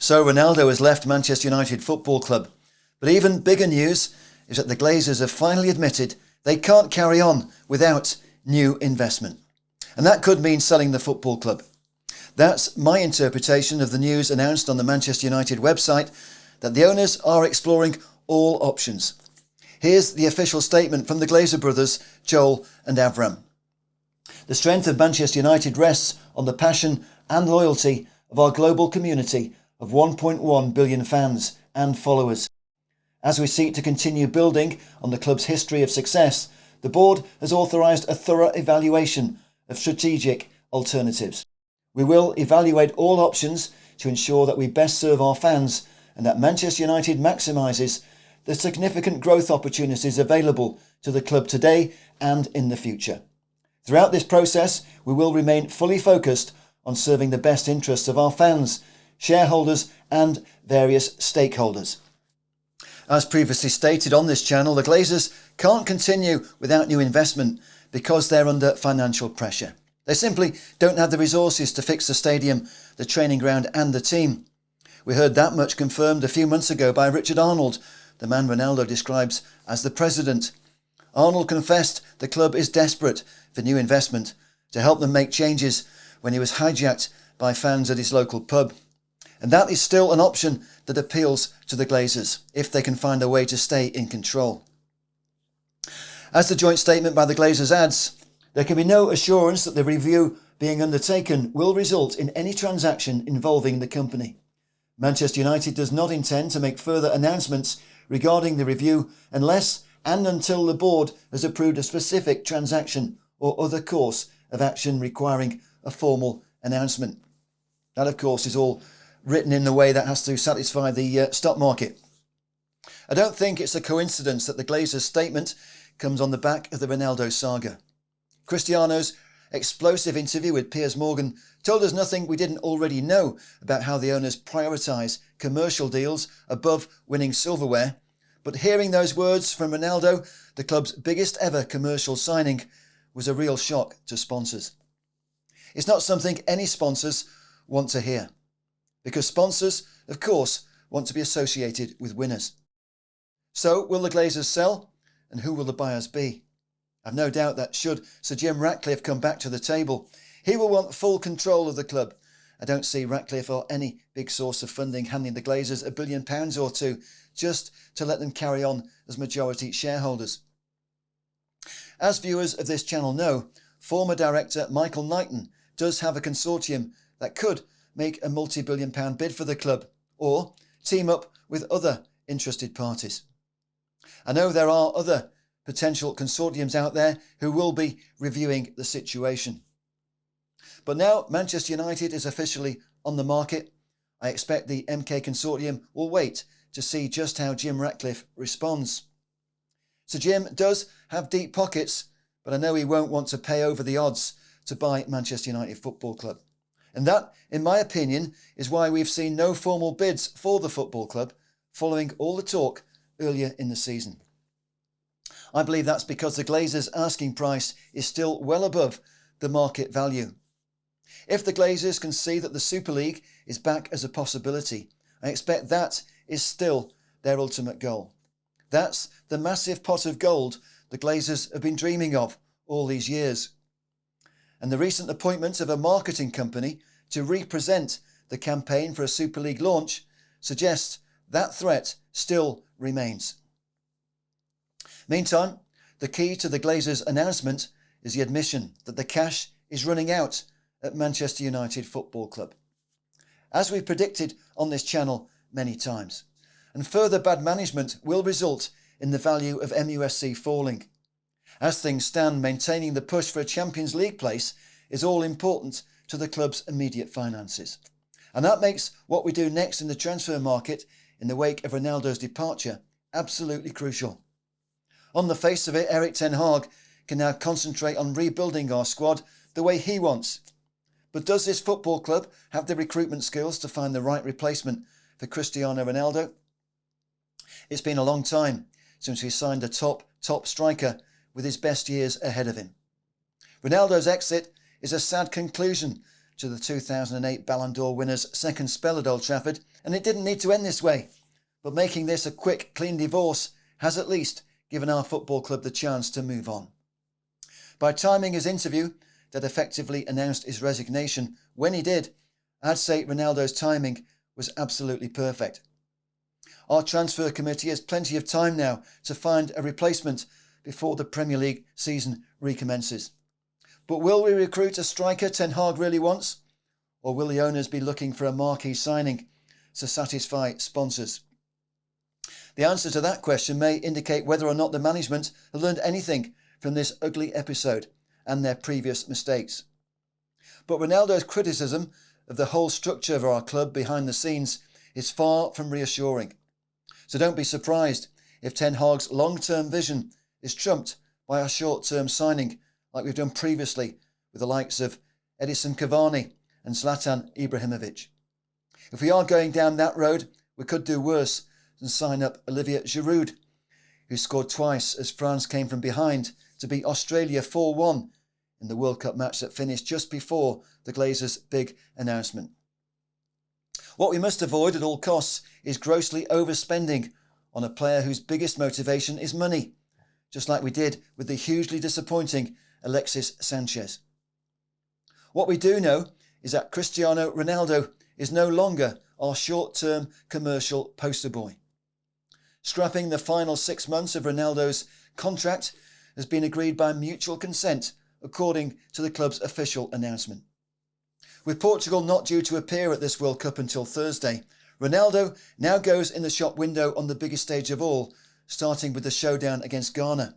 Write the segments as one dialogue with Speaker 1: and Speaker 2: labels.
Speaker 1: So Ronaldo has left Manchester United Football Club. But even bigger news is that the Glazers have finally admitted they can't carry on without new investment. And that could mean selling the football club. That's my interpretation of the news announced on the Manchester United website, that the owners are exploring all options. Here's the official statement from the Glazer brothers, Joel and Avram. The strength of Manchester United rests on the passion and loyalty of our global community of 1.1 billion fans and followers. As we seek to continue building on the club's history of success, the board has authorised a thorough evaluation of strategic alternatives. We will evaluate all options to ensure that we best serve our fans and that Manchester United maximises the significant growth opportunities available to the club today and in the future. Throughout this process, we will remain fully focused on serving the best interests of our fans, shareholders and various stakeholders. As previously stated on this channel, the Glazers can't continue without new investment because they're under financial pressure. They simply don't have the resources to fix the stadium, the training ground and the team. We heard that much confirmed a few months ago by Richard Arnold, the man Ronaldo describes as the president. Arnold confessed the club is desperate for new investment to help them make changes when he was hijacked by fans at his local pub. And that is still an option that appeals to the Glazers if they can find a way to stay in control. As the joint statement by the Glazers adds, there can be no assurance that the review being undertaken will result in any transaction involving the company. Manchester United does not intend to make further announcements regarding the review unless and until the board has approved a specific transaction or other course of action requiring a formal announcement. That, of course, is all written in the way that has to satisfy the stock market. I don't think it's a coincidence that the Glazers' statement comes on the back of the Ronaldo saga. Cristiano's explosive interview with Piers Morgan told us nothing we didn't already know about how the owners prioritise commercial deals above winning silverware. But hearing those words from Ronaldo, the club's biggest ever commercial signing, was a real shock to sponsors. It's not something any sponsors want to hear, because sponsors, of course, want to be associated with winners. So, will the Glazers sell, and who will the buyers be? I've no doubt that should Sir Jim Ratcliffe come back to the table, he will want full control of the club. I don't see Ratcliffe or any big source of funding handing the Glazers £1 billion or two just to let them carry on as majority shareholders. As viewers of this channel know, former director Michael Knighton does have a consortium that could make a multi-billion pound bid for the club or team up with other interested parties. I know there are other potential consortiums out there who will be reviewing the situation. But now Manchester United is officially on the market. I expect the MK consortium will wait to see just how Jim Ratcliffe responds. Sir Jim does have deep pockets, but I know he won't want to pay over the odds to buy Manchester United Football Club. And that, in my opinion, is why we've seen no formal bids for the football club following all the talk earlier in the season. I believe that's because the Glazers' asking price is still well above the market value. If the Glazers can see that the Super League is back as a possibility, I expect that is still their ultimate goal. That's the massive pot of gold the Glazers have been dreaming of all these years. And the recent appointment of a marketing company to represent the campaign for a Super League launch suggests that threat still remains. Meantime, the key to the Glazers' announcement is the admission that the cash is running out at Manchester United Football Club, as we've predicted on this channel many times, and further bad management will result in the value of MUFC falling. As things stand, maintaining the push for a Champions League place is all important to the club's immediate finances, and that makes what we do next in the transfer market in the wake of Ronaldo's departure absolutely crucial. On the face of it, Erik ten Hag can now concentrate on rebuilding our squad the way he wants. But does this football club have the recruitment skills to find the right replacement for Cristiano Ronaldo? It's been a long time since we signed a top striker with his best years ahead of him. Ronaldo's exit is a sad conclusion to the 2008 Ballon d'Or winner's second spell at Old Trafford, And it didn't need to end this way. But making this a quick, clean divorce has at least given our football club the chance to move on. By timing his interview that effectively announced his resignation when he did, I'd say Ronaldo's timing was absolutely perfect. Our transfer committee has plenty of time now to find a replacement before the Premier League season recommences. But will we recruit a striker Ten Hag really wants? Or will the owners be looking for a marquee signing to satisfy sponsors? The answer to that question may indicate whether or not the management have learned anything from this ugly episode and their previous mistakes. But Ronaldo's criticism of the whole structure of our club behind the scenes is far from reassuring. So don't be surprised if Ten Hag's long-term vision is trumped by a short-term signing like we've done previously with the likes of Edinson Cavani and Zlatan Ibrahimovic. If we are going down that road, we could do worse than sign up Olivier Giroud, who scored twice as France came from behind to beat Australia 4-1 in the World Cup match that finished just before the Glazers' big announcement. What we must avoid at all costs is grossly overspending on a player whose biggest motivation is money, just like we did with the hugely disappointing Alexis Sanchez. What we do know is that Cristiano Ronaldo is no longer our short-term commercial poster boy. Scrapping the final 6 months of Ronaldo's contract has been agreed by mutual consent, according to the club's official announcement. With Portugal not due to appear at this World Cup until Thursday, Ronaldo now goes in the shop window on the biggest stage of all, starting with the showdown against Ghana,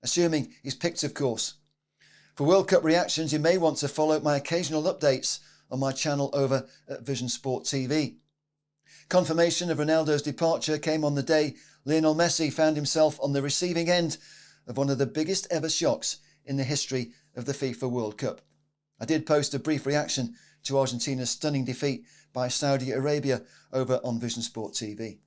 Speaker 1: assuming he's picked, of course. For World Cup reactions, you may want to follow my occasional updates on my channel over at Vision Sport TV. Confirmation of Ronaldo's departure came on the day Lionel Messi found himself on the receiving end of one of the biggest ever shocks in the history of the FIFA World Cup. I did post a brief reaction to Argentina's stunning defeat by Saudi Arabia over on Vision Sport TV.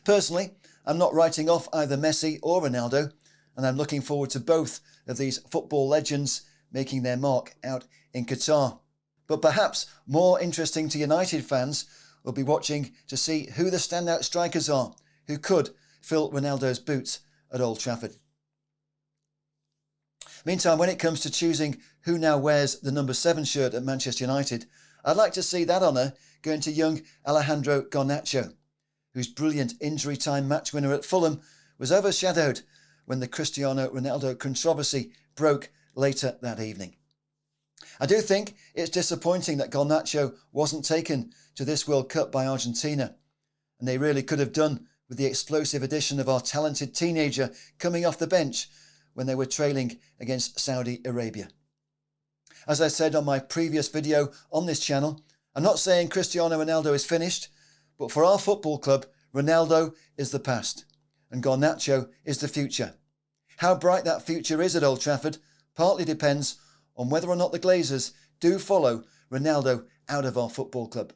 Speaker 1: Personally, I'm not writing off either Messi or Ronaldo, and I'm looking forward to both of these football legends making their mark out in Qatar. But perhaps more interesting to United fans will be watching to see who the standout strikers are who could fill Ronaldo's boots at Old Trafford. Meantime, when it comes to choosing who now wears the number 7 shirt at Manchester United, I'd like to see that honour going to young Alejandro Garnacho, whose brilliant injury time match winner at Fulham was overshadowed when the Cristiano Ronaldo controversy broke later that evening. I do think it's disappointing that Garnacho wasn't taken to this World Cup by Argentina, and they really could have done with the explosive addition of our talented teenager coming off the bench when they were trailing against Saudi Arabia. As I said on my previous video on this channel, I'm not saying Cristiano Ronaldo is finished, but for our football club, Ronaldo is the past and Garnacho is the future. How bright that future is at Old Trafford partly depends on whether or not the Glazers do follow Ronaldo out of our football club.